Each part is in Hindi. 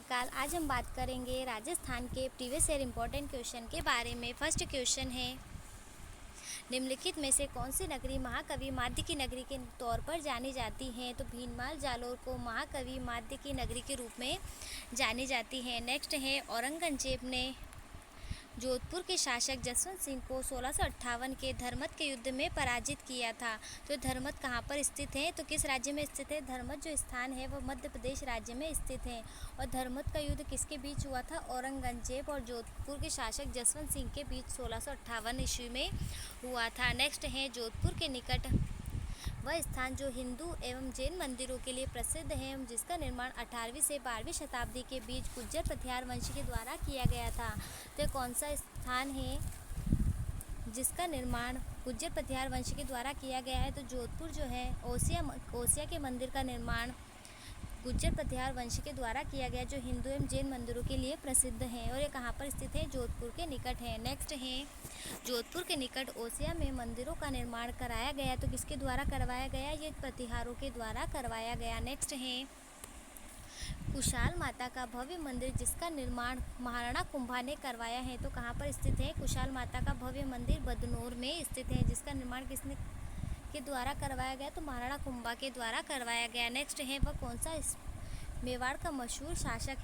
नमस्कार। आज हम बात करेंगे राजस्थान के प्रीवियस ईयर इम्पोर्टेंट क्वेश्चन के बारे में। फर्स्ट क्वेश्चन है, निम्नलिखित में से कौन सी नगरी महाकवि माध्य की नगरी के तौर पर जानी जाती है? तो भीनमाल जालोर को महाकवि माध्य की नगरी के रूप में जानी जाती है। नेक्स्ट है, औरंगजेब ने जोधपुर के शासक जसवंत सिंह को 1658 के धर्मत के युद्ध में पराजित किया था। तो धर्मत कहाँ पर स्थित है? तो किस राज्य में स्थित है? धर्मत जो स्थान है वो मध्य प्रदेश राज्य में स्थित है। और धर्मत का युद्ध किसके बीच हुआ था? औरंगजेब और जोधपुर के शासक जसवंत सिंह के बीच 1658 ईस्वी में हुआ था। नेक्स्ट है, जोधपुर के निकट वह स्थान जो हिंदू एवं जैन मंदिरों के लिए प्रसिद्ध है एवं जिसका निर्माण 18वीं से 12वीं शताब्दी के बीच गुज्जर प्रतिहार वंश के द्वारा किया गया था। तो कौन सा स्थान है जिसका निर्माण गुज्जर प्रतिहार वंश के द्वारा किया गया है? तो जोधपुर जो है, ओसिया के मंदिर का निर्माण गुज्जर प्रतिहार वंश के द्वारा किया गया, जो हिंदू एवं जैन मंदिरों के लिए प्रसिद्ध है। और ये कहाँ पर स्थित है? जोधपुर के निकट है। नेक्स्ट है, जोधपुर के निकट ओसिया में मंदिरों का निर्माण कराया गया, तो किसके द्वारा करवाया गया? ये प्रतिहारों के द्वारा करवाया गया। नेक्स्ट है, कुशाल माता का भव्य मंदिर जिसका निर्माण महाराणा कुंभा ने करवाया है, तो कहाँ पर स्थित है? कुशाल माता का भव्य मंदिर बदनौर में स्थित है, जिसका निर्माण किसने के द्वारा करवाया गया? तो महाराणा कुंभा के द्वारा करवाया गया। नेक्स्ट है, वह कौन सा मेवाड़ का मशहूर शासक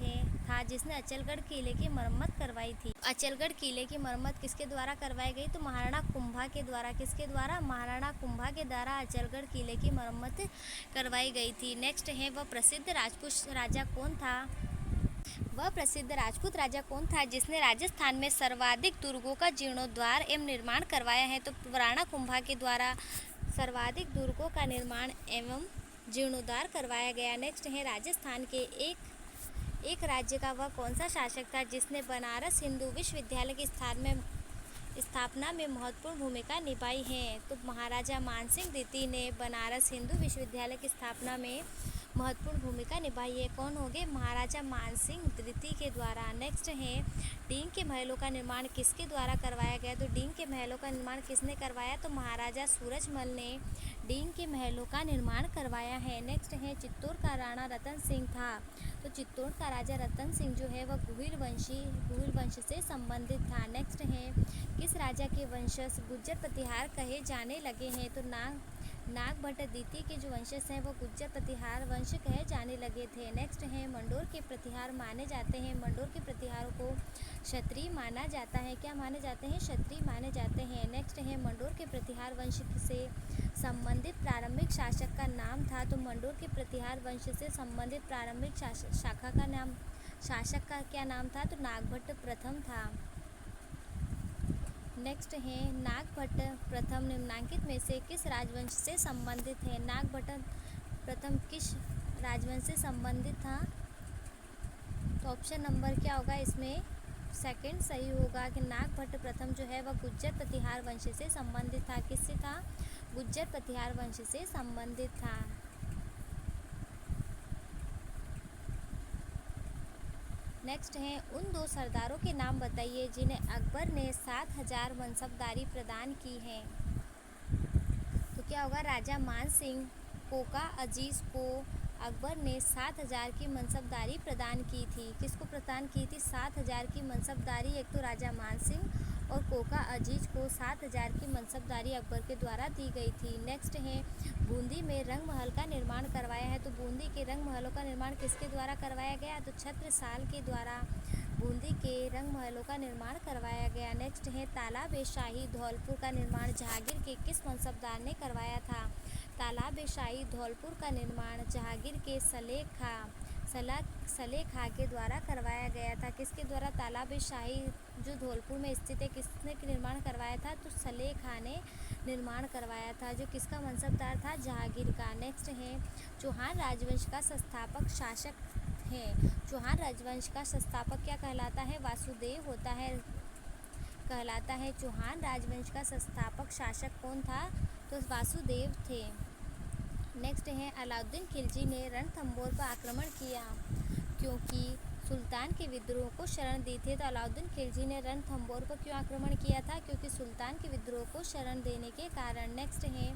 था जिसने अचलगढ़ किले की मरम्मत करवाई थी? अचलगढ़ किले की मरम्मत किसके द्वारा करवाई गई? तो महाराणा कुंभा के द्वारा। किसके द्वारा? महाराणा कुंभा के द्वारा अचलगढ़ किले की मरम्मत करवाई गई थी। नेक्स्ट है, वह प्रसिद्ध राजपूत राजा कौन था? वह प्रसिद्ध राजपूत राजा कौन था जिसने राजस्थान में सर्वाधिक दुर्गों का जीर्णोद्धार एवं निर्माण करवाया है? तो महाराणा कुंभा के द्वारा सर्वाधिक दुर्गों का निर्माण एवं जीर्णोद्धार करवाया गया। नेक्स्ट है, राजस्थान के एक राज्य का वह कौन सा शासक था जिसने बनारस हिंदू विश्वविद्यालय की स्थापना में महत्वपूर्ण भूमिका निभाई है? तो महाराजा मानसिंह द्वितीय ने बनारस हिंदू विश्वविद्यालय की स्थापना में महत्वपूर्ण भूमिका निभाई है। कौन होंगे? महाराजा मानसिंह द्वितीय के द्वारा। नेक्स्ट है, डींग के महलों का निर्माण किसके द्वारा करवाया गया? तो डींग के महलों का निर्माण किसने करवाया? तो महाराजा सूरजमल ने डींग के महलों का निर्माण करवाया है। नेक्स्ट है, चित्तौड़ का राणा रतन सिंह था। तो चित्तौड़ का राजा रतन सिंह जो है वह गुहिल वंश से संबंधित था। नेक्स्ट है, किस राजा के वंशज गुज्जर प्रतिहार कहे जाने लगे हैं? तो नागभट्ट द्वितीय के जो वंशज हैं वो गुज्जर प्रतिहार वंश कहे जाने लगे थे। नेक्स्ट है, मंडोर के प्रतिहार माने जाते हैं। मंडोर के प्रतिहारों को क्षत्रिय माना जाता है। क्या माने जाते हैं? क्षत्रिय माने जाते हैं। नेक्स्ट है, मंडोर के प्रतिहार वंश से संबंधित प्रारंभिक शासक का नाम था। तो मंडोर के प्रतिहार वंश से संबंधित प्रारंभिक शासक का क्या नाम था? तो नागभट्ट प्रथम था। नेक्स्ट है, नागभट्ट प्रथम निम्नलिखित में से किस राजवंश से संबंधित है? नागभट्ट प्रथम किस राजवंश से संबंधित था? तो ऑप्शन नंबर क्या होगा इसमें? सेकंड सही होगा कि नागभट्ट प्रथम जो है वह गुज्जर प्रतिहार वंश से संबंधित था। किससे था? गुज्जर प्रतिहार वंश से संबंधित था। नेक्स्ट है, उन दो सरदारों के नाम बताइए जिन्हें अकबर ने 7000 मनसबदारी प्रदान की है। तो क्या होगा? राजा मान सिंह कोका अजीज को अकबर ने 7000 की मनसबदारी प्रदान की थी। किसको प्रदान की थी? 7000 की मनसबदारी एक तो राजा मान सिंह और कोका अजीज को 7000 की मनसबदारी अकबर के द्वारा दी गई थी। नेक्स्ट है, बूंदी में रंग महल का निर्माण करवाया है। तो बूंदी के रंग महलों का निर्माण किसके द्वारा करवाया गया? तो छत्रसाल के द्वारा बूंदी के रंग महलों का निर्माण करवाया गया। नेक्स्ट है, तालाब ए शाही धौलपुर का निर्माण जहांगीर के किस मनसबदार ने करवाया था? तालाब ए शाही धौलपुर का निर्माण जहांगीर के सलेह खां के द्वारा करवाया गया था। किसके द्वारा? तालाब ए शाही जो धौलपुर में स्थित है किसने निर्माण करवाया था? तो सलेह खां ने निर्माण करवाया था, जो किसका मनसबदार था? जहांगीर का। नेक्स्ट है, चौहान राजवंश का संस्थापक शासक है। चौहान राजवंश का संस्थापक क्या कहलाता है? वासुदेव होता है, कहलाता है। चौहान राजवंश का संस्थापक शासक कौन था? तो वासुदेव थे। नेक्स्ट है, अलाउद्दीन खिलजी ने रणथंभौर पर आक्रमण किया क्योंकि सुल्तान के विद्रोह को शरण दी थी। तो अलाउद्दीन खिलजी ने रणथंभौर पर क्यों आक्रमण किया था? क्योंकि सुल्तान के विद्रोह को शरण देने के कारण। नेक्स्ट है,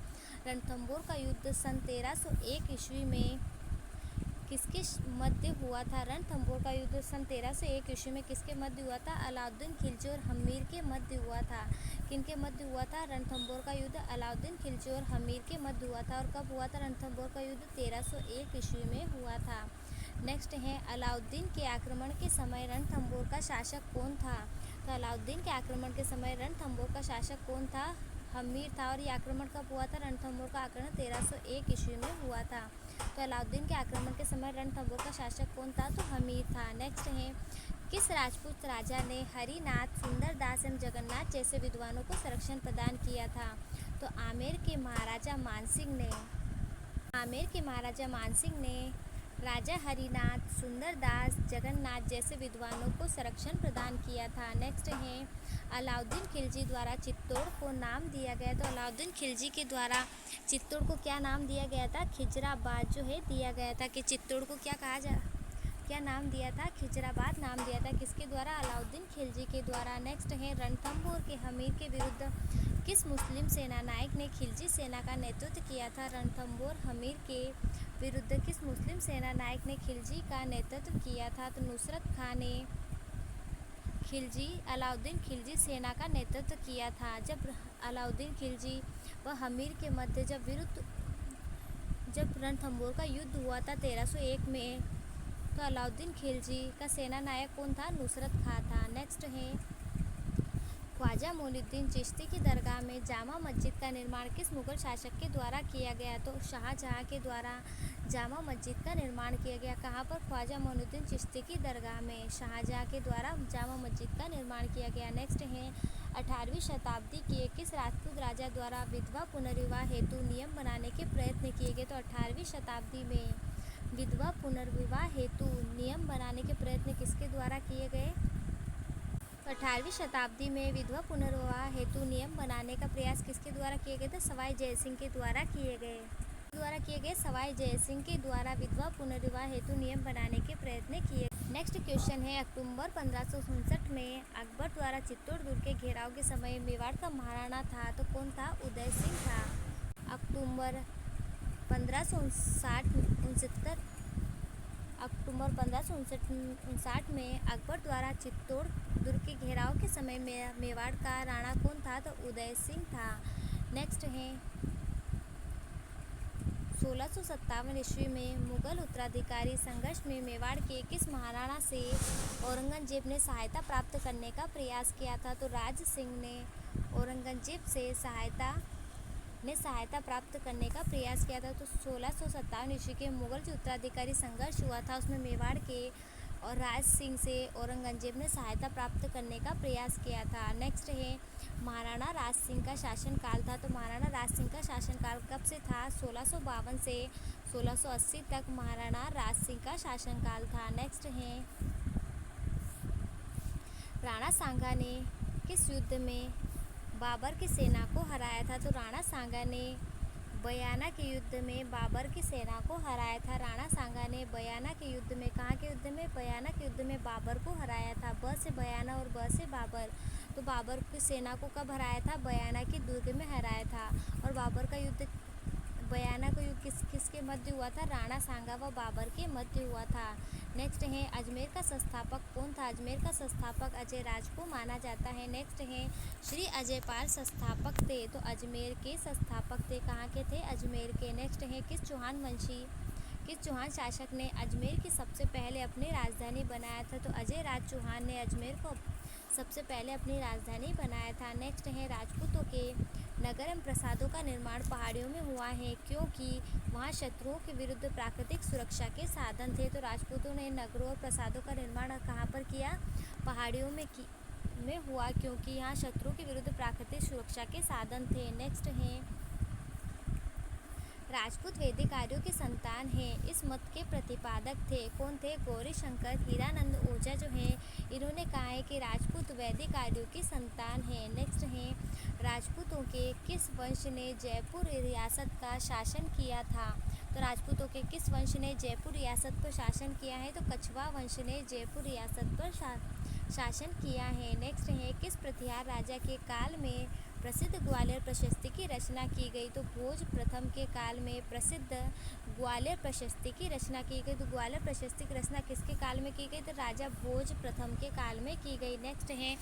रणथंभौर का युद्ध सन 1301 ईस्वी में किसके मध्य हुआ था? रणथंभौर का युद्ध सन 1301 ईस्वी में किसके मध्य हुआ था? अलाउद्दीन खिलजी और हमीर के मध्य हुआ था। किनके मध्य हुआ था? रणथंभौर का युद्ध अलाउद्दीन खिलजी और हमीर के मध्य हुआ था। और कब हुआ था रणथंभौर का युद्ध? 1301 ईस्वी में हुआ था। नेक्स्ट है, अलाउद्दीन के आक्रमण के समय रणथंभौर का शासक कौन था? तो अलाउद्दीन के आक्रमण के समय रणथंभौर का शासक कौन था? हमीर था। और ये आक्रमण कब हुआ था? रणथंभौर का आक्रमण 1301 ईस्वी में हुआ था। तो अलाउद्दीन के आक्रमण के समय रणथंभौर का शासक कौन था? तो हमीर था। नेक्स्ट है, किस राजपूत राजा ने हरिनाथ, सुंदरदास एवं जगन्नाथ जैसे विद्वानों को संरक्षण प्रदान किया था? तो आमेर के महाराजा मानसिंह ने राजा हरिनाथ, सुंदरदास, जगन्नाथ जैसे विद्वानों को संरक्षण प्रदान किया था। नेक्स्ट है, अलाउद्दीन खिलजी द्वारा चित्तौड़ को नाम दिया गया। तो अलाउद्दीन खिलजी के द्वारा चित्तौड़ को क्या नाम दिया गया था? खिजराबाद जो है दिया गया था। कि चित्तौड़ को क्या नाम दिया था? खिजराबाद नाम दिया था। किसके द्वारा? अलाउद्दीन खिलजी के द्वारा। नेक्स्ट है, रणथंभौर के हमीर के विरुद्ध किस मुस्लिम सेना नायक ने खिलजी सेना का नेतृत्व किया था? रणथंभौर हमीर के विरुद्ध किस मुस्लिम सेना नायक ने खिलजी का नेतृत्व किया था? तो नुसरत खान ने अलाउद्दीन खिलजी सेना का नेतृत्व किया था। जब अलाउद्दीन खिलजी व हमीर के मध्य जब रणथंभौर का युद्ध हुआ था 1301 में, तो अलाउद्दीन खिलजी का सेना नायक कौन था? नुसरत खां था। नेक्स्ट है, ख्वाजा मोइनुद्दीन चिश्ती की दरगाह में जामा मस्जिद का निर्माण किस मुगल शासक के द्वारा किया गया? तो शाहजहां के द्वारा जामा मस्जिद का निर्माण किया गया। कहाँ पर? ख्वाजा मोइनुद्दीन चिश्ती की दरगाह में शाहजहां के द्वारा जामा मस्जिद का निर्माण किया गया। नेक्स्ट है, 18वीं शताब्दी के किस राजपूत राजा द्वारा विधवा पुनर्विवाह हेतु नियम बनाने के प्रयत्न किए गए? तो 18वीं शताब्दी में विधवा पुनर्विवाह हेतु नियम बनाने के प्रयत्न किसके द्वारा किए गए? 18वीं शताब्दी में विधवा पुनर्विवाह हेतु नियम बनाने का प्रयास किसके द्वारा किए गए थे? सवाई जयसिंह के द्वारा किए गए। सवाई जयसिंह के द्वारा विधवा पुनर्विवाह हेतु नियम बनाने के प्रयत्न किए। नेक्स्ट क्वेश्चन है, अक्टूबर 1559 में अकबर द्वारा चित्तौड़ दुर्ग के घेराव के समय मेवाड़ का महाराणा था तो कौन था? उदय सिंह था। अक्टूबर 1559 में अकबर द्वारा चित्तौड़ दुर्ग के घेराव के समय मेवाड़ का राणा कौन था? तो उदय सिंह था। नेक्स्ट है, 1657 ईस्वी में मुगल उत्तराधिकारी संघर्ष में मेवाड़ के किस महाराणा से औरंगजेब ने सहायता प्राप्त करने का प्रयास किया था? तो राज सिंह ने औरंगजेब से सहायता प्राप्त करने का प्रयास किया था। तो 1657 ईस्वी के मुगल जो उत्तराधिकारी संघर्ष हुआ था उसमें मेवाड़ के और राज सिंह से औरंगजेब ने सहायता प्राप्त करने का प्रयास किया था। नेक्स्ट है, महाराणा राज सिंह का शासनकाल था। तो महाराणा राज सिंह का शासनकाल कब से था? 1652 से 1680 तक महाराणा राज सिंह का शासनकाल था। नेक्स्ट है, राणा सांगा ने किस युद्ध में बाबर की सेना को हराया था? तो राणा सांगा ने बयाना के युद्ध में बाबर की सेना को हराया था। राणा सांगा ने बयाना के युद्ध में, कहाँ के युद्ध में? बयाना के युद्ध में बाबर को हराया था। ब से बयाना और ब से बाबर। तो बाबर की सेना को कब हराया था? बयाना के दुर्ग में हराया था। और बाबर का युद्ध, बयाना का युद्ध किसके मध्य हुआ था? राणा सांगा व बाबर के मध्य हुआ था। नेक्स्ट है, अजमेर का संस्थापक कौन था? अजमेर का संस्थापक अजय राज को माना जाता है। नेक्स्ट है, श्री अजयपाल संस्थापक थे। तो अजमेर के संस्थापक थे। कहाँ के थे? अजमेर के। नेक्स्ट है, किस चौहान शासक ने अजमेर की सबसे पहले अपनी राजधानी बनाया था? तो अजय राज चौहान ने अजमेर को सबसे पहले अपनी राजधानी बनाया था। नेक्स्ट है, राजपूतों के नगर एवं प्रासादों का निर्माण पहाड़ियों में हुआ है क्योंकि वहाँ शत्रुओं के विरुद्ध प्राकृतिक सुरक्षा के साधन थे। तो राजपूतों ने नगरों और प्रासादों का निर्माण कहाँ पर किया? पहाड़ियों में हुआ क्योंकि यहाँ शत्रुओं के विरुद्ध प्राकृतिक सुरक्षा के साधन थे। नेक्स्ट है, राजपूत वैदिक आर्यों की संतान हैं। इस मत के प्रतिपादक थे। कौन थे? गौरी शंकर हीरानंद ओझा जो हैं, इन्होंने कहा है कि राजपूत वैदिक आर्यों की संतान हैं। नेक्स्ट है, राजपूतों के किस वंश ने जयपुर रियासत का शासन किया था? तो राजपूतों के किस वंश ने जयपुर रियासत पर शासन किया है? तो कछवाहा वंश ने जयपुर रियासत पर शासन किया है। नेक्स्ट है, किस प्रतिहार राजा के काल में प्रसिद्ध ग्वालियर प्रशस्ति की रचना की गई? तो भोज प्रथम के काल में प्रसिद्ध ग्वालियर प्रशस्ति की रचना की गई। तो ग्वालियर प्रशस्ति की रचना किसके काल में की गई? तो राजा भोज प्रथम के काल में की गई। नेक्स्ट है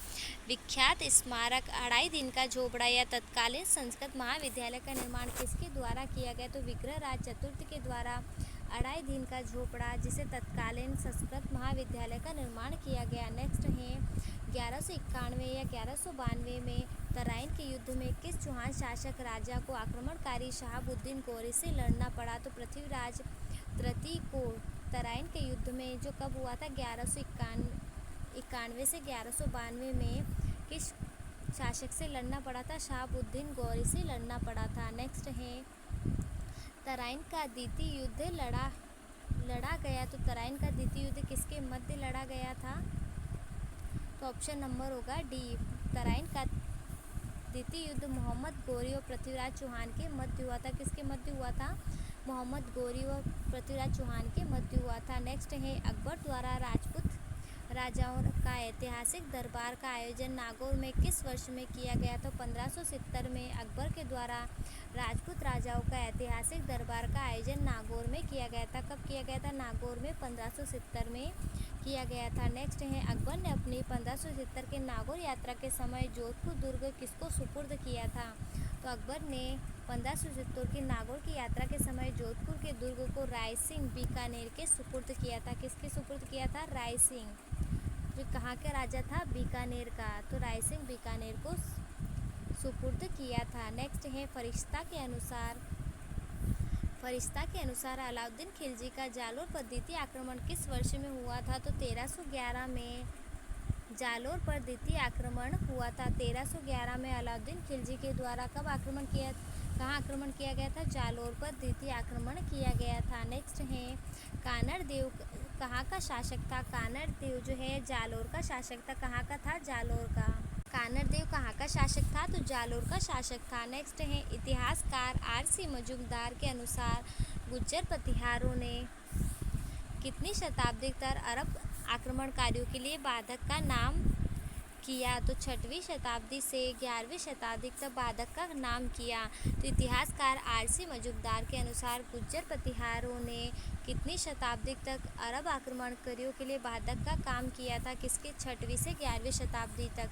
विख्यात स्मारक अढ़ाई दिन का झोपड़ा या तत्कालीन संस्कृत महाविद्यालय का निर्माण किसके द्वारा किया गया? तो विग्रहराज चतुर्थ के द्वारा अढ़ाई दिन का झोपड़ा जिसे तत्कालीन संस्कृत महाविद्यालय का निर्माण किया गया। नेक्स्ट है 1191 या 1192 में तराइन के युद्ध में किस चौहान शासक राजा को आक्रमणकारी शहाबुद्दीन गौरी से लड़ना पड़ा? तो पृथ्वीराज तृतीय को तराइन के युद्ध में जो कब हुआ था 1191 से 1192 में किस शासक से लड़ना पड़ा था? शहाबुद्दीन गौरी से लड़ना पड़ा था। नेक्स्ट है तराइन का द्वितीय युद्ध लड़ा गया। तो तराइन का द्वितीय युद्ध किसके मध्य लड़ा गया था? तो ऑप्शन नंबर होगा डी। तराइन का द्वितीय युद्ध मोहम्मद गौरी और पृथ्वीराज चौहान के मध्य हुआ था। किसके मध्य हुआ था? मोहम्मद गौरी और पृथ्वीराज चौहान के मध्य हुआ था। नेक्स्ट है अकबर द्वारा राजपूत राजाओं का ऐतिहासिक दरबार का आयोजन नागौर में किस वर्ष में किया गया? तो 1570 में अकबर के द्वारा राजपूत राजाओं का ऐतिहासिक दरबार का आयोजन नागौर में किया गया था। कब किया गया था? नागौर में 1570 में किया गया था। नेक्स्ट है अकबर ने अपनी 1570 के नागौर यात्रा के समय जोधपुर दुर्ग किसको सुपुर्द किया था? तो अकबर ने 1570 की नागौर की यात्रा के समय जोधपुर के दुर्ग को राय सिंह बीकानेर के सुपुर्द किया था। किसके सुपुर्द किया था? राय सिंह, जो कहाँ का राजा था? बीकानेर का। तो राय सिंह बीकानेर को सुपुर्द किया था। नेक्स्ट है फरिश्ता के अनुसार अलाउद्दीन खिलजी का जालोर पर द्वितीय आक्रमण किस वर्ष में हुआ था? तो 1311 में जालोर पर द्वितीय आक्रमण हुआ था। 1311 में अलाउद्दीन खिलजी के द्वारा कब आक्रमण किया? कहाँ आक्रमण किया गया था? जालोर पर द्वितीय आक्रमण किया गया था। नेक्स्ट है कानड़ देव कहाँ का शासक था? कानड़ देव जो है जालोर का शासक था। कहाँ का था? जालोर का। कानड़ देव कहाँ का शासक था? तो जालोर का शासक था। नेक्स्ट है इतिहासकार R.C. मजूमदार के अनुसार गुज्जर प्रतिहारों ने कितनी शताब्दी तक अरब आक्रमणकारियों के लिए बाधक का नाम किया? तो 6वीं शताब्दी से 11वीं शताब्दी तक बाधक का नाम किया। तो इतिहासकार R.C. मजूमदार के अनुसार गुज्जर प्रतिहारों ने कितनी शताब्दी तक अरब आक्रमणकारियों के लिए बाधक का काम किया था? किसके? 6वीं से 11वीं शताब्दी तक।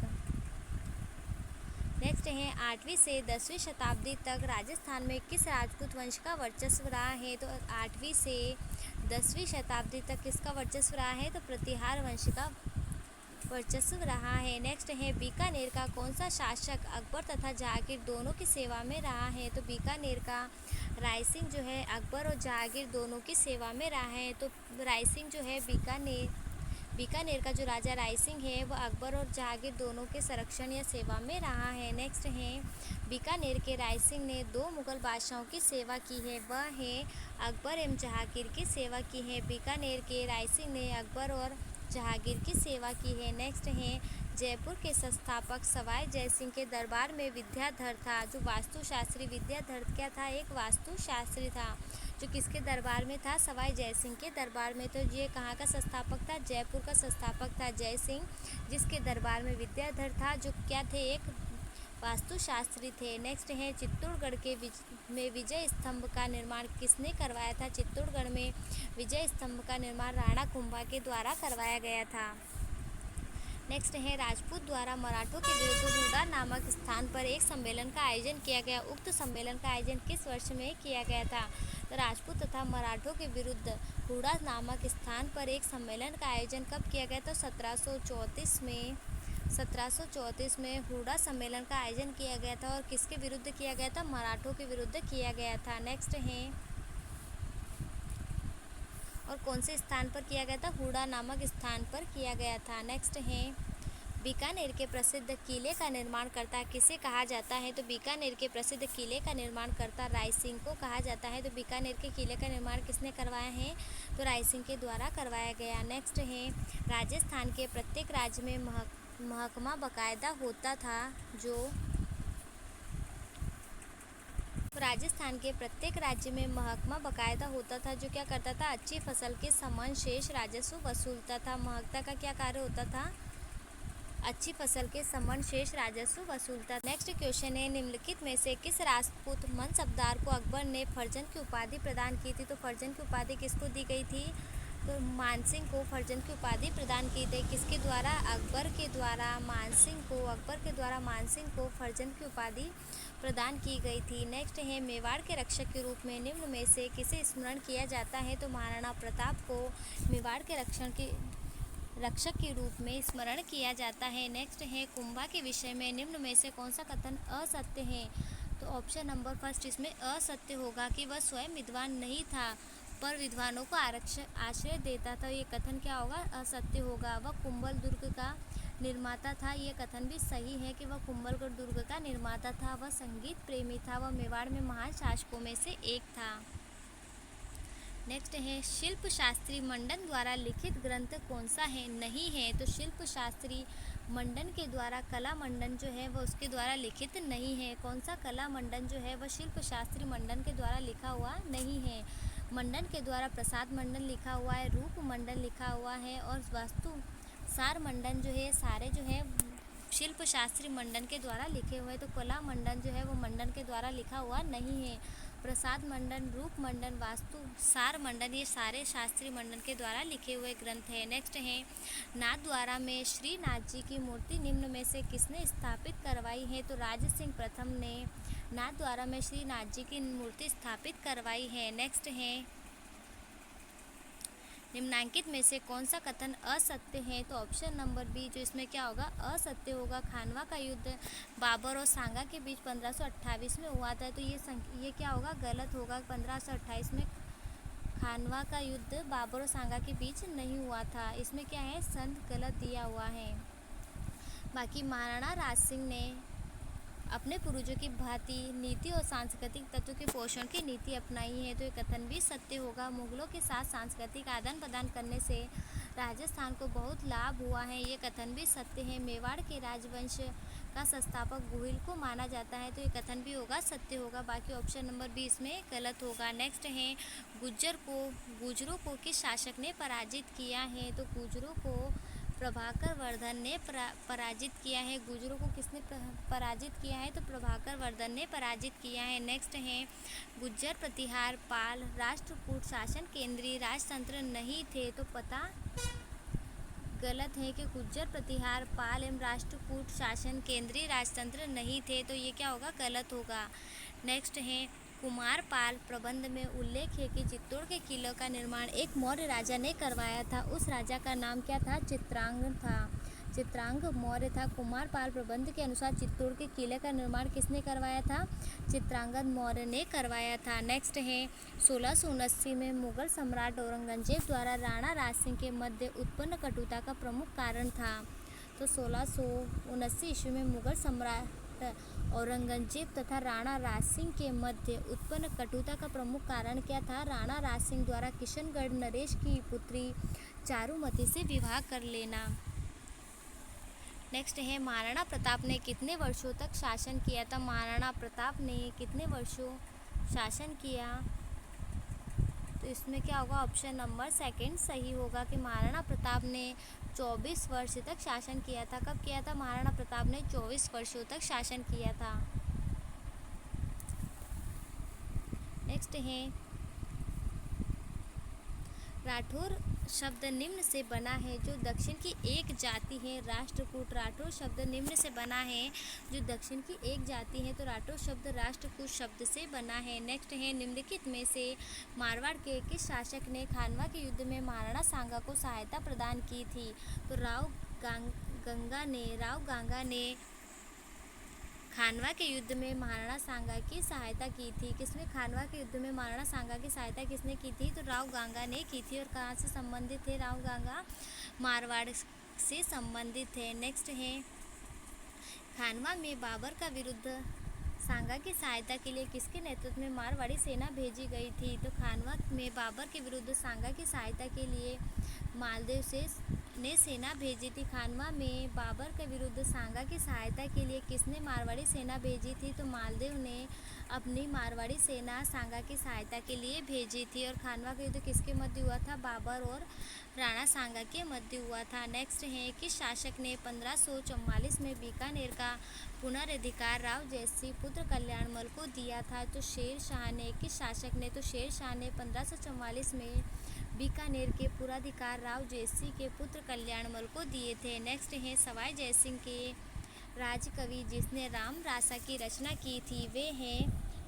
नेक्स्ट है 8वीं से 10वीं शताब्दी तक राजस्थान में किस राजपूत वंश का वर्चस्व रहा है? तो 8वीं से 10वीं शताब्दी तक किसका वर्चस्व रहा है? तो प्रतिहार वंश का वर्चस्व रहा है। नेक्स्ट है बीकानेर का कौन सा शासक अकबर तथा जहांगीर दोनों की सेवा में रहा है? तो बीकानेर का राय सिंह जो है अकबर और जहांगीर दोनों की सेवा में रहा है। तो राय सिंह जो है बीकानेर का जो राजा राय सिंह है वह अकबर और जहांगीर दोनों के संरक्षण या सेवा में रहा है। नेक्स्ट है बीकानेर के राय सिंह ने 2 मुगल बादशाहों की सेवा की है, वह है अकबर एवं जहांगीर की सेवा की है। बीकानेर के राय सिंह ने अकबर और जहांगीर की सेवा की है। नेक्स्ट है जयपुर के संस्थापक सवाई जयसिंह के दरबार में विद्याधर था। जो वास्तुशास्त्री विद्याधर क्या था? एक वास्तुशास्त्री था जो किसके दरबार में था? सवाई जयसिंह के दरबार में। तो ये कहाँ का संस्थापक था? जयपुर का संस्थापक था जयसिंह, जिसके दरबार में विद्याधर था जो क्या थे? एक वास्तुशास्त्री थे। नेक्स्ट है चित्तौड़गढ़ के में विजय स्तंभ का निर्माण किसने करवाया था? चित्तौड़गढ़ में विजय स्तंभ का निर्माण राणा कुंभा के द्वारा करवाया गया था। नेक्स्ट है राजपूत द्वारा मराठों के विरुद्ध हुडा नामक स्थान पर एक सम्मेलन का आयोजन किया गया। उक्त सम्मेलन का आयोजन किस वर्ष में किया गया था? तो राजपूत तथा मराठों के विरुद्ध हुडा नामक स्थान पर एक सम्मेलन का आयोजन कब किया गया? तो 1734 में हुडा सम्मेलन का आयोजन किया गया था। और किसके विरुद्ध किया गया था? मराठों के विरुद्ध किया गया था। नेक्स्ट है और कौन से स्थान पर किया गया था? हुडा नामक स्थान पर किया गया था। नेक्स्ट है बीकानेर के प्रसिद्ध किले का निर्माणकर्ता किसे कहा जाता है? तो बीकानेर के प्रसिद्ध किले का निर्माणकर्ता राय सिंह को कहा जाता है। तो बीकानेर के किले का निर्माण किसने करवाया है? तो राय सिंह के द्वारा करवाया गया। नेक्स्ट है राजस्थान के प्रत्येक राज्य में महकमा बाकायदा होता था। राजस्थान के प्रत्येक राज्य में महकमा बाकायदा होता था जो क्या करता था? अच्छी फसल के समान शेष राजस्व वसूलता था। महकता का क्या कार्य होता था? अच्छी फसल के समान शेष राजस्व वसूलता। नेक्स्ट क्वेश्चन है, निम्नलिखित में से किस राजपूत मनसबदार को अकबर ने फर्जंद की उपाधि प्रदान की थी? तो फर्जंद की उपाधि किसको दी गई थी? तो मानसिंह को फर्जंद की उपाधि प्रदान की थी। किसके द्वारा? अकबर के द्वारा मानसिंह को फर्जंद की उपाधि प्रदान की गई थी। नेक्स्ट है, मेवाड़ के रक्षक के रूप में निम्न में से किसे स्मरण किया जाता है? तो महाराणा प्रताप को मेवाड़ के रक्षक के रूप में स्मरण किया जाता है। नेक्स्ट है, कुंभा के विषय में निम्न में से कौन सा कथन असत्य है? तो ऑप्शन नंबर फर्स्ट इसमें असत्य होगा कि वह स्वयं विद्वान नहीं था पर विद्वानों को आश्रय देता था। ये कथन क्या होगा? असत्य होगा। वह कुंभल दुर्ग का निर्माता था। ये कथन भी सही है कि वह कुंभलगढ़ दुर्ग का निर्माता था। वह संगीत प्रेमी था। वह मेवाड़ में महान शासकों में से एक था। नेक्स्ट है, शिल्प शास्त्री मंडन द्वारा लिखित ग्रंथ कौन सा है? नहीं है। तो शिल्प शास्त्री मंडन के द्वारा कला मंडन जो है वह उसके द्वारा लिखित नहीं है। कौन सा कला मंडन जो है वह शिल्प शास्त्री मंडन के द्वारा लिखा हुआ नहीं है। मंडन के द्वारा प्रसाद मंडन लिखा हुआ है, रूप मंडन लिखा हुआ है और वास्तु सार मंडन जो है सारे जो है शिल्प शास्त्री मंडन के द्वारा लिखे हुए। तो कला मंडन जो है वो मंडन के द्वारा लिखा हुआ नहीं है। प्रसाद मंडन, रूप मंडन, वास्तु सार मंडन ये सारे शास्त्री मंडन के द्वारा लिखे हुए ग्रंथ हैं। नेक्स्ट है, नाथद्वारा में श्री नाथ जी की मूर्ति निम्न में से किसने स्थापित करवाई है? तो राज सिंह प्रथम ने नाथद्वारा में श्री नाथ जी की मूर्ति स्थापित करवाई है। नेक्स्ट है, निम्नांकित में से कौन सा कथन असत्य है? तो ऑप्शन नंबर बी जो इसमें क्या होगा? असत्य होगा। खानवा का युद्ध बाबर और सांगा के बीच 1528 में हुआ था। तो ये क्या होगा? गलत होगा। 1528 में खानवा का युद्ध बाबर और सांगा के बीच नहीं हुआ था। इसमें क्या है? संत गलत दिया हुआ है। बाकी महाराणा राज सिंह ने अपने पूर्वजों की भांति नीति और सांस्कृतिक तत्व के पोषण की नीति अपनाई है। तो ये कथन भी सत्य होगा। मुगलों के साथ सांस्कृतिक आदान प्रदान करने से राजस्थान को बहुत लाभ हुआ है। ये कथन भी सत्य है। मेवाड़ के राजवंश का संस्थापक गोहिल को माना जाता है। तो ये कथन भी होगा, सत्य होगा। बाकी ऑप्शन नंबर बी इसमें गलत होगा। नेक्स्ट है, गुर्जरों को किस शासक ने पराजित किया है? तो गुर्जरों को प्रभाकर वर्धन ने पराजित किया है। गुर्जरों को किसने पराजित किया है? तो प्रभाकर वर्धन ने पराजित किया है। नेक्स्ट है, गुर्जर प्रतिहार पाल राष्ट्रकूट शासन केंद्रीय राजतंत्र नहीं थे। तो पता गलत है कि गुर्जर प्रतिहार पाल एवं राष्ट्रकूट शासन केंद्रीय राजतंत्र नहीं थे। तो ये क्या होगा? गलत होगा। नेक्स्ट है, कुमारपाल प्रबंध में उल्लेख है कि चित्तौड़ के किले का निर्माण एक मौर्य राजा ने करवाया था। उस राजा का नाम क्या था? चित्रांग मौर्य था। कुमारपाल प्रबंध के अनुसार चित्तौड़ के किले का निर्माण किसने करवाया था? चित्रांगद मौर्य ने करवाया था। नेक्स्ट है, 1679 में मुगल सम्राट औरंगजेब द्वारा राणा राज सिंह के मध्य उत्पन्न कटुता का प्रमुख कारण था। तो 1679 ईस्वी में मुगल सम्राट औरंगजेब तथा राणा राज सिंह के मध्य उत्पन्न कटुता का प्रमुख कारण क्या था? राणा राज सिंह द्वारा किशनगढ़ नरेश की पुत्री चारुमती से विवाह कर लेना। नेक्स्ट है, महाराणा प्रताप ने कितने वर्षों तक शासन किया था? महाराणा प्रताप ने कितने वर्षों शासन किया? तो इसमें क्या होगा? ऑप्शन नंबर सेकंड सही होगा कि महाराणा प्रताप ने 24 वर्ष तक शासन किया था। कब किया था? महाराणा प्रताप ने 24 वर्षों तक शासन किया था। नेक्स्ट है, राठौर शब्द निम्न से बना है जो दक्षिण की एक जाति है। राष्ट्रकूट राठौर शब्द निम्न से बना है जो दक्षिण की एक जाति है। तो राठौर शब्द राष्ट्रकूट शब्द से बना है। नेक्स्ट है, निम्नलिखित में से मारवाड़ के किस शासक ने खानवा के युद्ध में महाराणा सांगा को सहायता प्रदान की थी? तो राव गांगा ने खानवा के युद्ध में महाराणा सांगा की सहायता की थी। किसने खानवा के युद्ध में महाराणा सांगा की सहायता किसने की थी? तो राव गांगा ने की थी। और कहाँ से संबंधित थे राव गांगा? मारवाड़ से संबंधित है। नेक्स्ट है, खानवा में बाबर का विरुद्ध सांगा की सहायता के लिए किसके नेतृत्व में मारवाड़ी सेना भेजी गई थी? तो खानवा में बाबर के विरुद्ध सांगा की सहायता के लिए मालदेव से ने सेना भेजी थी? खानवा में बाबर के विरुद्ध सांगा की सहायता के लिए किसने मारवाड़ी सेना भेजी थी? तो मालदेव ने अपनी मारवाड़ी सेना सांगा की सहायता के लिए भेजी थी। और खानवा का युद्ध किसके मध्य हुआ था? बाबर और राणा सांगा के मध्य हुआ था। नेक्स्ट है, किस शासक ने 1544 में बीकानेर का पुनर्धिकार राव जयसिंह पुत्र कल्याणमल को दिया था? तो शेर शाह ने। किस शासक ने? तो शेर शाह ने 1544 में बीकानेर के पुनर्धिकार राव जयसिंह के पुत्र कल्याणमल को दिए थे। नेक्स्ट है, सवाई जयसिंह के राजकवि जिसने राम रासा की रचना की थी वे हैं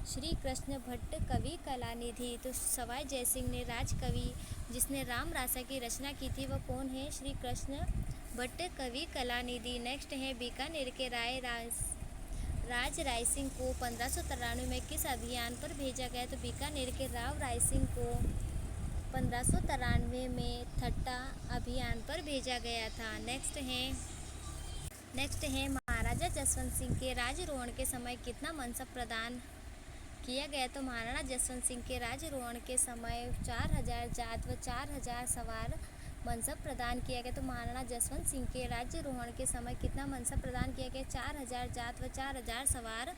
श्री कृष्ण भट्ट कवि कलानिधि। तो सवाई जयसिंह ने राजकवि जिसने राम रासा की रचना की थी वह कौन है? श्री कृष्ण भट्ट कवि कलानिधि। नेक्स्ट है, बीकानेर के राज राय सिंह को 1593 में किस अभियान पर भेजा गया? तो बीकानेर के राव राय सिंह को 1593 में ठट्टा अभियान पर भेजा गया था। नेक्स्ट है महाराजा जसवंत सिंह के राजारोहण के समय कितना मनसब प्रदान किया गया? तो महाराणा जसवंत सिंह के राजारोहण के समय 4000 जात व 4000 सवार मनसब प्रदान किया गया। तो महाराणा जसवंत सिंह के राज्यारोहण के समय कितना मनसब प्रदान किया गया? 4000 जात व 4000 सवार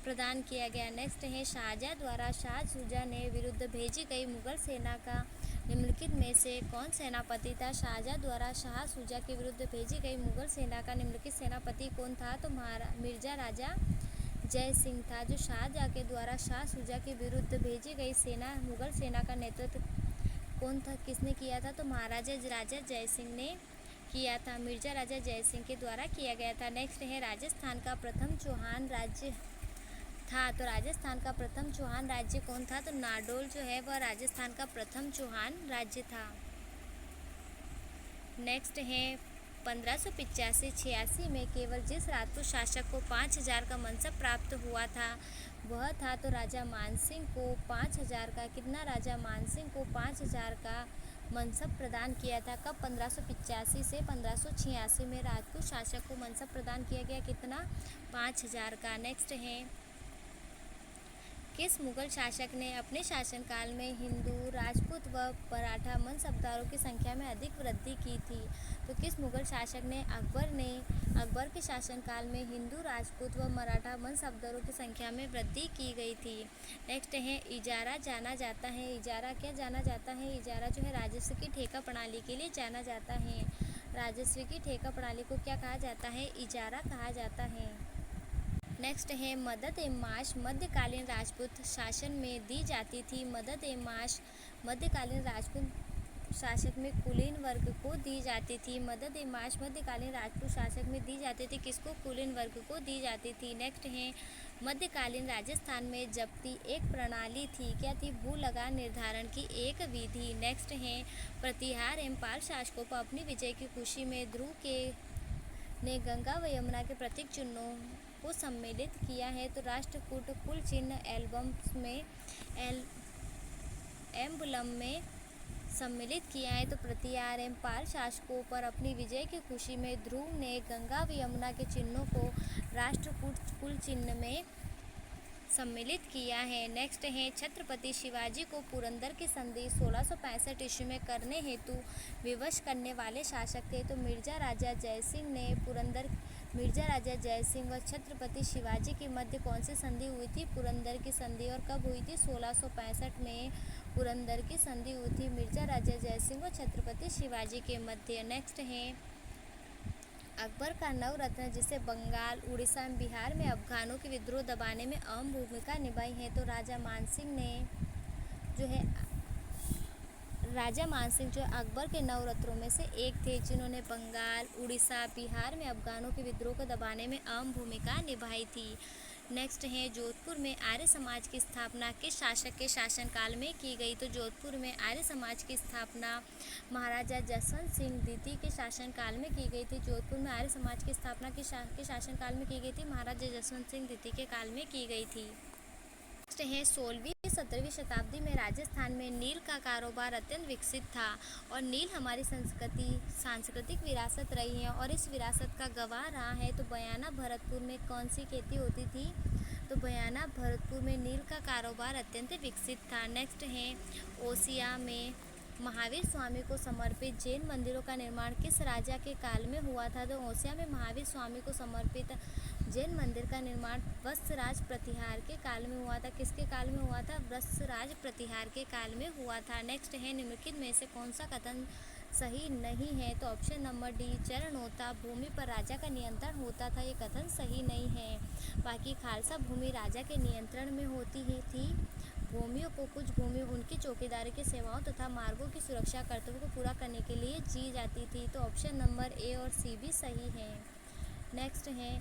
प्रदान किया गया। नेक्स्ट है, शाहजहाँ द्वारा शाह शुजा ने विरुद्ध भेजी गई मुगल सेना का निम्नलिखित में से कौन सेनापति था? शाहजहाँ द्वारा शाह शुजा के विरुद्ध भेजी गई मुगल सेना का निम्नलिखित सेनापति कौन था? तो मिर्जा राजा जय सिंह था। जो शाहजहाँ के द्वारा शाह शुजा के विरुद्ध भेजी गई मुगल सेना का नेतृत्व कौन था, किसने किया था? तो महाराजा राजा जय सिंह ने किया था, मिर्जा राजा जय सिंह के द्वारा किया गया था। नेक्स्ट है, राजस्थान का प्रथम चौहान राज्य था। तो राजस्थान का प्रथम चौहान राज्य कौन था? तो नाडोल जो है वह राजस्थान का प्रथम चौहान राज्य था। नेक्स्ट है, 1585-86 में केवल जिस राजपूत शासक को 5000 का मनसब प्राप्त हुआ था वह था तो राजा मानसिंह को 5000 का कितना? राजा मानसिंह को 5000 का मनसब प्रदान किया था। कब? 1585 से 1586 में राजपूत शासक को मनसब प्रदान किया गया कितना? 5000 का। नेक्स्ट है, किस मुगल शासक ने अपने शासनकाल में हिंदू, राजपूत व मराठा मनसबदारों की संख्या में अधिक वृद्धि की थी? तो किस मुगल शासक ने? अकबर के शासनकाल में हिंदू, राजपूत व मराठा मनसबदारों की संख्या में वृद्धि की गई थी। नेक्स्ट है, इजारा जाना जाता है। इजारा क्या जाना जाता है? इजारा जो है राजस्व की ठेका प्रणाली के लिए जाना जाता है। राजस्व की ठेका प्रणाली को क्या कहा जाता है? इजारा कहा जाता है। नेक्स्ट है, मदद ए माश मध्यकालीन राजपूत शासन में दी जाती थी। मदद ए माश मध्यकालीन राजपूत शासक में कुलीन वर्ग को दी जाती थी। मदद ए माश मध्यकालीन राजपूत शासक में दी जाती थी। किसको? कुलीन वर्ग को दी जाती थी। नेक्स्ट है, मध्यकालीन राजस्थान में जब्ती एक प्रणाली थी। क्या थी? भू लगान निर्धारण की एक विधि। नेक्स्ट है, प्रतिहार एवं पाल शासकों पर अपनी विजय की खुशी में ध्रुव ने गंगा व यमुना के प्रतीक चिन्हों को सम्मिलित किया है। तो राष्ट्रकूट कुल चिन्ह एम्बलम में सम्मिलित किया है। तो प्रतिहार एवं पाल शासकों पर अपनी विजय की खुशी में ध्रुव ने गंगा व यमुना के चिन्हों को राष्ट्रकूट कुल चिन्ह में सम्मिलित किया है। नेक्स्ट है, छत्रपति शिवाजी को पुरंदर की संधि 1665 ईस्वी में करने हेतु विवश करने वाले शासक थे। तो मिर्जा राजा जयसिंह व छत्रपति शिवाजी के मध्य कौन सी संधि हुई थी? पुरंदर की संधि। और कब हुई थी? 1665 में पुरंदर की संधि हुई थी मिर्जा राजा जयसिंह व छत्रपति शिवाजी के मध्य। नेक्स्ट है, अकबर का नवरत्न जिसे बंगाल, उड़ीसा एवं बिहार में अफगानों के विद्रोह दबाने में अहम भूमिका निभाई है। तो राजा मानसिंह जो अकबर के नवरत्नों में से एक थे जिन्होंने बंगाल, उड़ीसा, बिहार में अफगानों के विद्रोह को दबाने में अहम भूमिका निभाई थी। नेक्स्ट है, जोधपुर में आर्य समाज की स्थापना किस शासक के शासनकाल में की गई? तो जोधपुर में आर्य समाज की स्थापना महाराजा जसवंत सिंह द्वितीय के शासनकाल में की गई थी। जोधपुर में आर्य समाज की स्थापना किस शासनकाल में की गई थी? महाराजा जसवंत सिंह द्वितीय के काल में की गई थी। नेक्स्ट है, 16वीं-17वीं शताब्दी में राजस्थान में नील का कारोबार अत्यंत विकसित था और नील हमारी सांस्कृतिक विरासत रही है और इस विरासत का गवाह रहा है। तो बयाना भरतपुर में कौन सी खेती होती थी? तो बयाना भरतपुर में नील का कारोबार अत्यंत विकसित था। नेक्स्ट है, ओसिया में महावीर स्वामी को समर्पित जैन मंदिरों का निर्माण किस राजा के काल में हुआ था? तो ओसिया में महावीर स्वामी को समर्पित जैन मंदिर का निर्माण वत्सराज प्रतिहार के काल में हुआ था। किसके काल में हुआ था? वत्सराज प्रतिहार के काल में हुआ था। नेक्स्ट है, निम्नलिखित में से कौन सा कथन सही नहीं है? तो ऑप्शन नंबर डी, चरण होता भूमि पर राजा का नियंत्रण होता था, ये कथन सही नहीं है। बाकी खालसा भूमि राजा के नियंत्रण में होती ही थी। भूमियों को कुछ भूमि उनकी चौकीदारी की सेवाओं तथा मार्गों की सुरक्षा कर्तव्यों को पूरा करने के लिए दी जाती थी। तो ऑप्शन नंबर ए और सी भी सही है। नेक्स्ट है,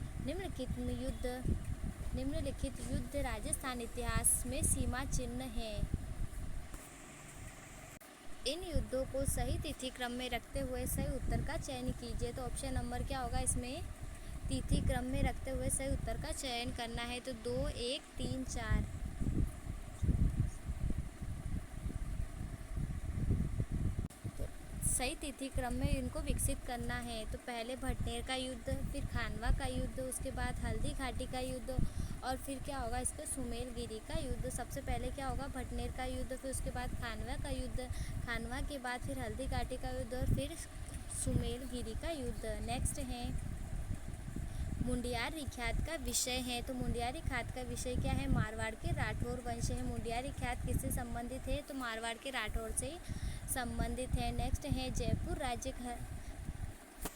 निम्नलिखित युद्ध राजस्थान इतिहास में सीमा चिन्ह है। इन युद्धों को सही तिथि क्रम में रखते हुए सही उत्तर का चयन कीजिए। तो ऑप्शन नंबर क्या होगा इसमें? तिथि क्रम में रखते हुए सही उत्तर का चयन करना है। तो 2, 1, 3, 4। सही तिथि क्रम में इनको विकसित करना है। तो पहले भटनेर का युद्ध, फिर खानवा का युद्ध, उसके बाद हल्दी घाटी का युद्ध, और फिर क्या होगा इसका? सुमेलगिरी का युद्ध। सबसे पहले क्या होगा? भटनेर का युद्ध, फिर उसके बाद खानवा का युद्ध, खानवा के बाद फिर हल्दी घाटी का युद्ध, और फिर सुमेलगिरी का युद्ध। नेक्स्ट है, मुंडियारी ख्यात का विषय है। तो मुंडियारी ख्यात का विषय क्या है? मारवाड़ के राठौर वंश है। मुंडियारी ख्यात किससे संबंधित है? तो मारवाड़ के राठौर से संबंधित है। नेक्स्ट है, जयपुर राज्य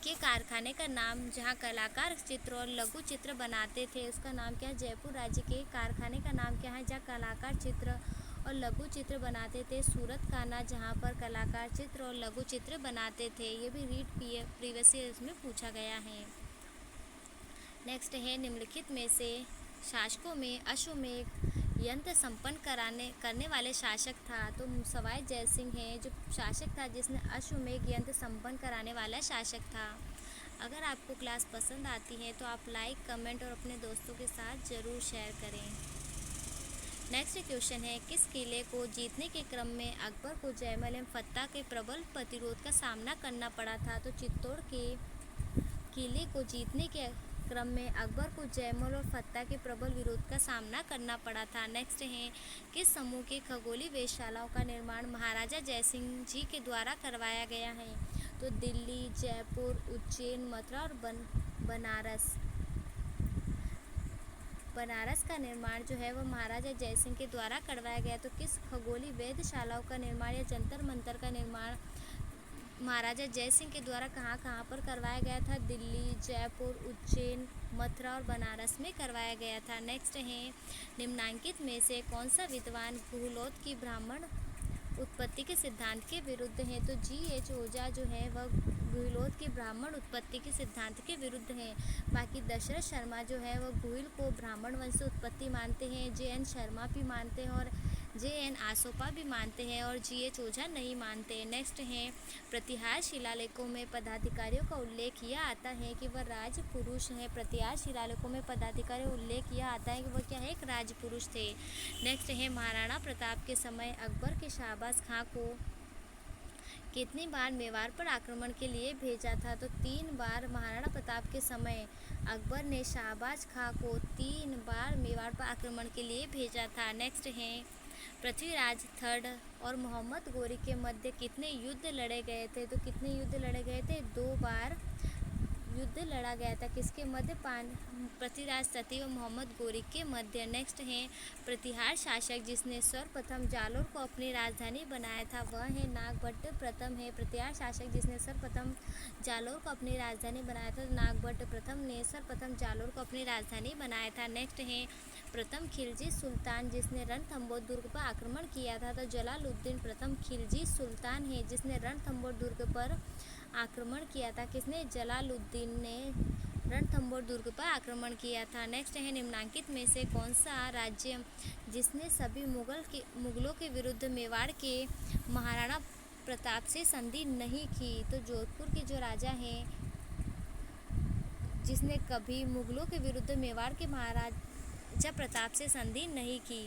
के कारखाने का नाम जहां कलाकार चित्र और लघु चित्र बनाते थे, उसका नाम क्या है? जयपुर राज्य के कारखाने का नाम क्या है जहां कलाकार चित्र और लघु चित्र बनाते थे? सूरत खाना, जहां पर कलाकार चित्र और लघु चित्र बनाते थे। ये भी रीड प्रीवियस ईयर में पूछा गया है। नेक्स्ट है, निम्नलिखित में से शासकों में अश्वमेध यंत्र संपन्न करने वाले शासक था? तो सवाई जय सिंह है जो शासक था जिसने अश्वमेध यंत्र संपन्न कराने वाला शासक था। अगर आपको क्लास पसंद आती है तो आप लाइक, कमेंट और अपने दोस्तों के साथ ज़रूर शेयर करें। नेक्स्ट क्वेश्चन है, किस किले को जीतने के क्रम में अकबर को जयमल एवं फत्ता के प्रबल प्रतिरोध का सामना करना पड़ा था? तो चित्तौड़ के किले को जीतने के क्रम में अकबर को जयमल और फत्ता के प्रबल विरोध का सामना करना पड़ा था। नेक्स्ट है, किस समूह की खगोलीय वेधशालाओं का निर्माण महाराजा जयसिंह जी के द्वारा करवाया गया है? तो दिल्ली, जयपुर, उज्जैन, मथुरा और बनारस का निर्माण जो है वह महाराजा जयसिंह के द्वारा करवाया गया। तो किस खगोलीय वेधशालाओं का निर्माण या जंतर मंतर का निर्माण महाराजा जयसिंह के द्वारा कहाँ कहाँ पर करवाया गया था? दिल्ली, जयपुर, उज्जैन, मथुरा और बनारस में करवाया गया था। नेक्स्ट है, निम्नांकित में से कौन सा विद्वान गुहलोत की ब्राह्मण उत्पत्ति के सिद्धांत के विरुद्ध है? तो G.H. ओझा जो है वह गुहलोत की ब्राह्मण उत्पत्ति के सिद्धांत के विरुद्ध है। बाकी दशरथ शर्मा जो है वह गुहिल को ब्राह्मण वंश से उत्पत्ति मानते हैं। J.N. शर्मा भी मानते हैं और J.N. आसोपा भी मानते हैं और G.H. ओझा नहीं मानते। नेक्स्ट है, प्रतिहार शिलालेखों में पदाधिकारियों का उल्लेख यह आता है कि वह राजपुरुष है। प्रतिहार शिलालेखों में पदाधिकारी उल्लेख यह आता है कि वह क्या है? एक राजपुरुष थे। नेक्स्ट है, महाराणा प्रताप के समय अकबर के शाहबाज खां को कितनी बार मेवाड़ पर आक्रमण के लिए भेजा था? तो 3 बार महाराणा प्रताप के समय अकबर ने शाहबाज खां को 3 बार मेवाड़ पर आक्रमण के लिए भेजा था। नेक्स्ट है, पृथ्वीराज थर्ड और मोहम्मद गोरी के मध्य कितने युद्ध लड़े गए थे? तो कितने युद्ध लड़े गए थे? 2 बार युद्ध लड़ा गया था। किसके मध्य? पृथ्वीराज तृतीय और मोहम्मद गोरी के मध्य। नेक्स्ट है, प्रतिहार शासक जिसने सर्वप्रथम जालोर को अपनी राजधानी बनाया था वह है? नागभट्ट प्रथम है। प्रतिहार शासक जिसने सर्वप्रथम जालोर को अपनी राजधानी बनाया था नागभट्ट प्रथम ने सर्वप्रथम जालोर को अपनी राजधानी बनाया था। नेक्स्ट है, प्रथम खिलजी सुल्तान जिसने रणथंभौर दुर्ग पर आक्रमण किया था? तो जलालुद्दीन प्रथम खिलजी सुल्तान है जिसने रणथंभौर दुर्ग पर आक्रमण किया था। किसने? जलालुद्दीन ने रणथंभौर दुर्ग पर आक्रमण किया था। नेक्स्ट है, निम्नांकित में से कौन सा राज्य जिसने सभी मुगलों के विरुद्ध मेवाड़ के महाराणा प्रताप से संधि नहीं की? तो जोधपुर के जो राजा हैं जिसने कभी मुगलों के विरुद्ध मेवाड़ के महाराजा प्रताप से संधि नहीं की।